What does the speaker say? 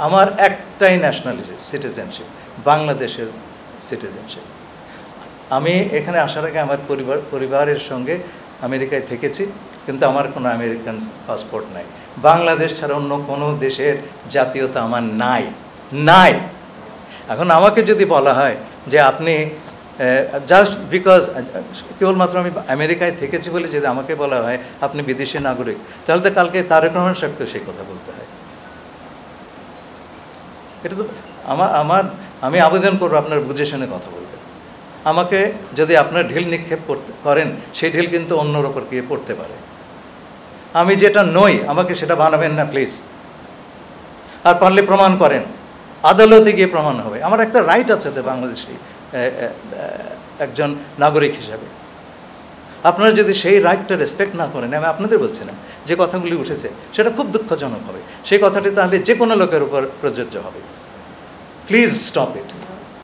আমার একটাই nationality citizenship, বাংলাদেশের সিটিজেনশিপ। আমি এখানে আসার আগে আমার পরিবারের সঙ্গে আমেরিকায় থেকেছি, কিন্তু আমার কোনো আমেরিকান পাসপোর্ট নাই। বাংলাদেশ ছাড়া অন্য কোনো দেশের জাতীয়তা আমার নাই। এখন আমাকে যদি বলা হয় যে আপনি জাস্ট বিকজ কেবলমাত্র আমি আমেরিকায় থেকেছি বলে যদি আমাকে বলা হয় আপনি বিদেশি নাগরিক, তাহলে তো কালকে তারেক রহমান সাহেবকে সেই কথা বলতে হয়। এটা তো আমি আবেদন করবো আপনার বুঝে শুনে কথা বলবেন। আমাকে যদি আপনার ঢিল নিক্ষেপ করেন, সেই ঢিল কিন্তু অন্যর ওপর গিয়ে পড়তে পারে। আমি যেটা নই আমাকে সেটা বানাবেন না প্লিজ। আর পারলে প্রমাণ করেন, আদালতে গিয়ে প্রমাণ হবে। আমার একটা রাইট আছে তো বাংলাদেশি একজন নাগরিক হিসাবে। আপনারা যদি সেই রাইটটা রেসপেক্ট না করেন, আমি আপনাদের বলছি না, যে কথাগুলি উঠেছে সেটা খুব দুঃখজনক হবে। সেই কথাটি তাহলে যে কোনো লোকের উপর প্রযোজ্য হবে। Please stop it.